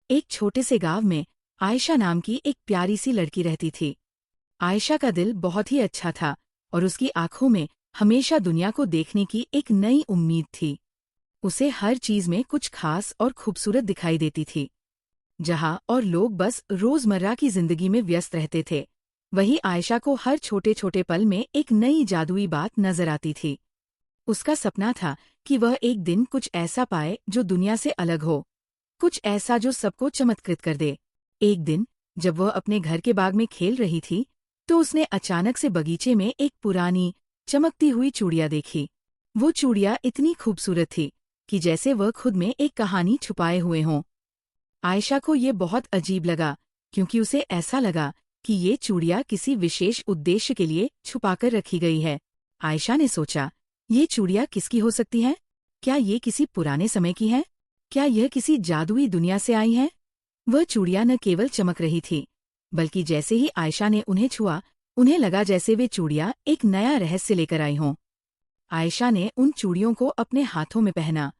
एक छोटे से गांव में आयशा नाम की एक प्यारी सी लड़की रहती थी। आयशा का दिल बहुत ही अच्छा था और उसकी आंखों में हमेशा दुनिया को देखने की एक नई उम्मीद थी। उसे हर चीज में कुछ खास और खूबसूरत दिखाई देती थी। जहां और लोग बस रोजमर्रा की जिंदगी में व्यस्त रहते थे, वहीं आयशा को हर छोटे छोटे पल में एक नई जादुई बात नजर आती थी। उसका सपना था कि वह एक दिन कुछ ऐसा पाए जो दुनिया से अलग हो, कुछ ऐसा जो सबको चमत्कृत कर दे। एक दिन जब वह अपने घर के बाग में खेल रही थी, तो उसने अचानक से बगीचे में एक पुरानी चमकती हुई चूड़िया देखी। वो चूड़िया इतनी खूबसूरत थी कि जैसे वह खुद में एक कहानी छुपाए हुए हों। आयशा को ये बहुत अजीब लगा, क्योंकि उसे ऐसा लगा कि ये चूड़िया किसी विशेष उद्देश्य के लिए छुपाकर रखी गई है। आयशा ने सोचा, ये चूड़िया किसकी हो सकती है? क्या ये किसी पुराने समय की है? क्या यह किसी जादुई दुनिया से आई है? वह चूड़िया न केवल चमक रही थी, बल्कि जैसे ही आयशा ने उन्हें छुआ, उन्हें लगा जैसे वे चूड़िया एक नया रहस्य लेकर आई हों। आयशा ने उन चूड़ियों को अपने हाथों में पहना।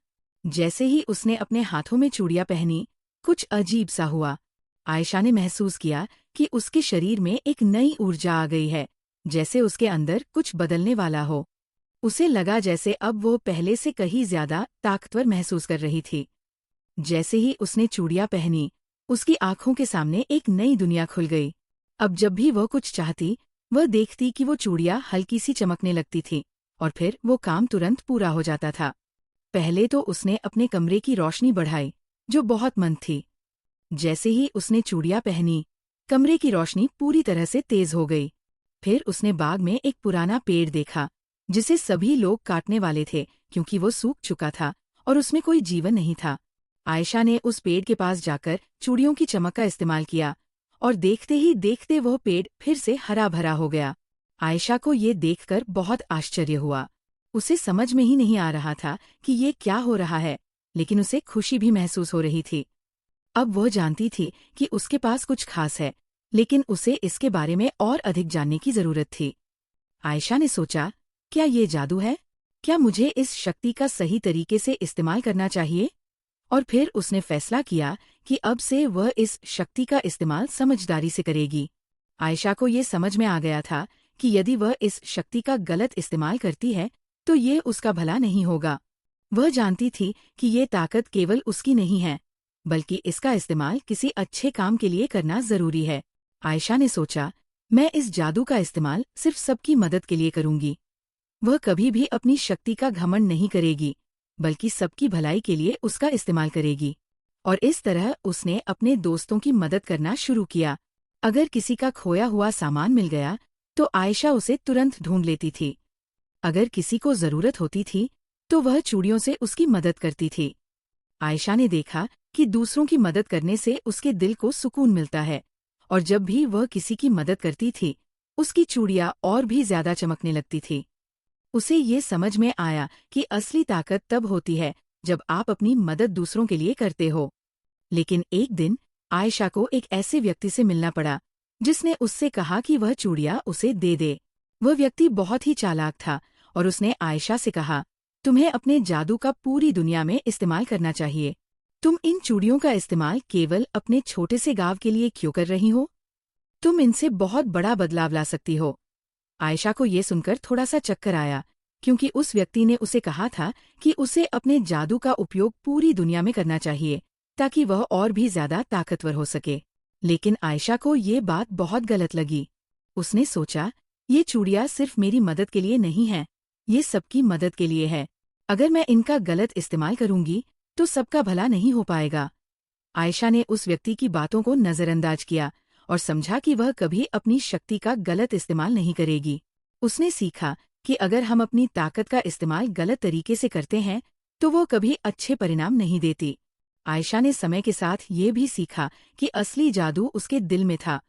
जैसे ही उसने अपने हाथों में चूड़ियां पहनी, कुछ अजीब सा हुआ। आयशा ने महसूस किया कि उसके शरीर में एक नई ऊर्जा आ गई है, जैसे उसके अंदर कुछ बदलने वाला हो। उसे लगा जैसे अब वो पहले से कहीं ज्यादा ताकतवर महसूस कर रही थी। जैसे ही उसने चूड़ियां पहनी, उसकी आंखों के सामने एक नई दुनिया खुल गई। अब जब भी वह कुछ चाहती, वह देखती कि वो चूड़ियां हल्की सी चमकने लगती थी, और फिर वो काम तुरंत पूरा हो जाता था। पहले तो उसने अपने कमरे की रोशनी बढ़ाई, जो बहुत मंद थी। जैसे ही उसने चूड़ियां पहनी, कमरे की रोशनी पूरी तरह से तेज हो गई। फिर उसने बाग में एक पुराना पेड़ देखा, जिसे सभी लोग काटने वाले थे, क्योंकि वो सूख चुका था और उसमें कोई जीवन नहीं था। आयशा ने उस पेड़ के पास जाकर चूड़ियों की चमक का इस्तेमाल किया, और देखते ही देखते वह पेड़ फिर से हरा भरा हो गया। आयशा को ये देखकर बहुत आश्चर्य हुआ। उसे समझ में ही नहीं आ रहा था कि ये क्या हो रहा है, लेकिन उसे खुशी भी महसूस हो रही थी। अब वह जानती थी कि उसके पास कुछ खास है, लेकिन उसे इसके बारे में और अधिक जानने की जरूरत थी। आयशा ने सोचा, क्या ये जादू है? क्या मुझे इस शक्ति का सही तरीके से इस्तेमाल करना चाहिए? और फिर उसने फैसला किया कि अब से वह इस शक्ति का इस्तेमाल समझदारी से करेगी। आयशा को ये समझ में आ गया था कि यदि वह इस शक्ति का गलत इस्तेमाल करती है, तो ये उसका भला नहीं होगा। वह जानती थी कि ये ताकत केवल उसकी नहीं है, बल्कि इसका इस्तेमाल किसी अच्छे काम के लिए करना जरूरी है। आयशा ने सोचा, मैं इस जादू का इस्तेमाल सिर्फ सबकी मदद के लिए करूंगी। वह कभी भी अपनी शक्ति का घमंड नहीं करेगी, बल्कि सबकी भलाई के लिए उसका इस्तेमाल करेगी। और इस तरह उसने अपने दोस्तों की मदद करना शुरू किया। अगर किसी का खोया हुआ सामान मिल गया, तो आयशा उसे तुरंत ढूंढ लेती थी। अगर किसी को जरूरत होती थी, तो वह चूड़ियों से उसकी मदद करती थी। आयशा ने देखा कि दूसरों की मदद करने से उसके दिल को सुकून मिलता है, और जब भी वह किसी की मदद करती थी, उसकी चूड़ियां और भी ज्यादा चमकने लगती थी। उसे ये समझ में आया कि असली ताकत तब होती है जब आप अपनी मदद दूसरों के लिए करते हो। लेकिन एक दिन आयशा को एक ऐसे व्यक्ति से मिलना पड़ा, जिसने उससे कहा कि वह चूड़ियां उसे दे दे। वह व्यक्ति बहुत ही चालाक था, और उसने आयशा से कहा, तुम्हें अपने जादू का पूरी दुनिया में इस्तेमाल करना चाहिए। तुम इन चूड़ियों का इस्तेमाल केवल अपने छोटे से गांव के लिए क्यों कर रही हो? तुम इनसे बहुत बड़ा बदलाव ला सकती हो। आयशा को ये सुनकर थोड़ा सा चक्कर आया, क्योंकि उस व्यक्ति ने उसे कहा था कि उसे अपने जादू का उपयोग पूरी दुनिया में करना चाहिए, ताकि वह और भी ज्यादा ताकतवर हो सके। लेकिन आयशा को ये बात बहुत गलत लगी। उसने सोचा, ये चूड़ियां सिर्फ मेरी मदद के लिए नहीं है, ये सबकी मदद के लिए है। अगर मैं इनका गलत इस्तेमाल करूंगी, तो सबका भला नहीं हो पाएगा। आयशा ने उस व्यक्ति की बातों को नजरअंदाज किया और समझा कि वह कभी अपनी शक्ति का गलत इस्तेमाल नहीं करेगी। उसने सीखा कि अगर हम अपनी ताकत का इस्तेमाल गलत तरीके से करते हैं, तो वो कभी अच्छे परिणाम नहीं देती। आयशा ने समय के साथ ये भी सीखा कि असली जादू उसके दिल में था,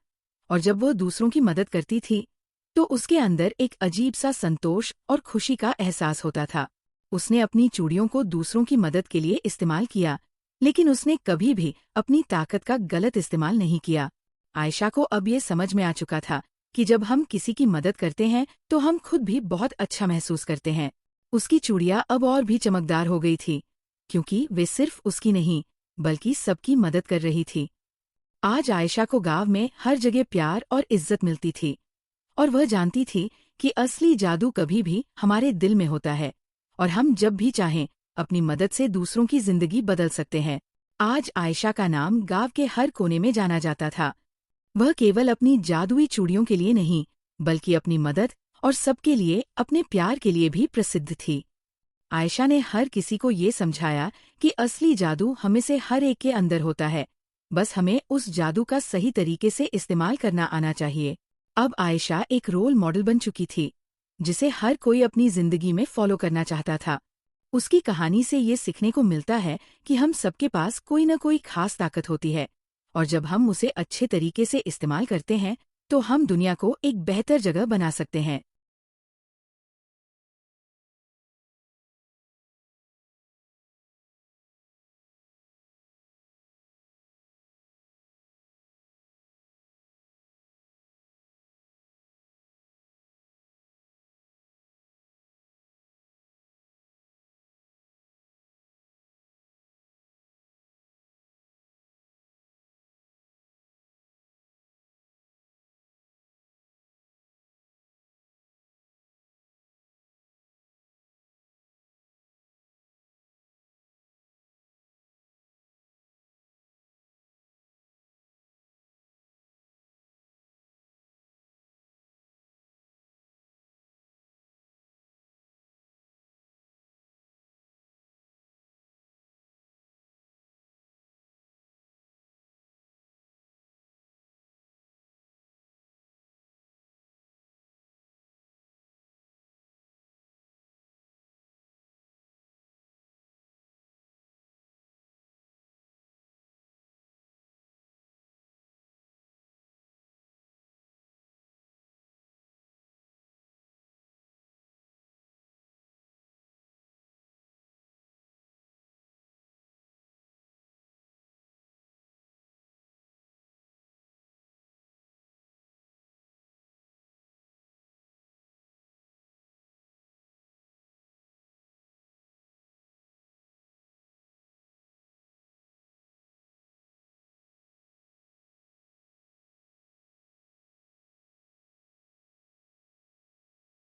और जब वह दूसरों की मदद करती थी, तो उसके अंदर एक अजीब सा संतोष और खुशी का एहसास होता था। उसने अपनी चूड़ियों को दूसरों की मदद के लिए इस्तेमाल किया, लेकिन उसने कभी भी अपनी ताकत का गलत इस्तेमाल नहीं किया। आयशा को अब ये समझ में आ चुका था कि जब हम किसी की मदद करते हैं, तो हम खुद भी बहुत अच्छा महसूस करते हैं। उसकी चूड़ियां अब और भी चमकदार हो गई थी, क्योंकि वे सिर्फ उसकी नहीं, बल्कि सबकी मदद कर रही थी। आज आयशा को गांव में हर जगह प्यार और इज्जत मिलती थी, और वह जानती थी कि असली जादू कभी भी हमारे दिल में होता है, और हम जब भी चाहें अपनी मदद से दूसरों की जिंदगी बदल सकते हैं। आज आयशा का नाम गांव के हर कोने में जाना जाता था। वह केवल अपनी जादुई चूड़ियों के लिए नहीं, बल्कि अपनी मदद और सबके लिए अपने प्यार के लिए भी प्रसिद्ध थी। आयशा ने हर किसी को ये समझाया कि असली जादू हमें से हर एक के अंदर होता है, बस हमें उस जादू का सही तरीके से इस्तेमाल करना आना चाहिए। अब आयशा एक रोल मॉडल बन चुकी थी, जिसे हर कोई अपनी जिंदगी में फॉलो करना चाहता था। उसकी कहानी से ये सीखने को मिलता है कि हम सबके पास कोई न कोई खास ताकत होती है, और जब हम उसे अच्छे तरीके से इस्तेमाल करते हैं तो हम दुनिया को एक बेहतर जगह बना सकते हैं।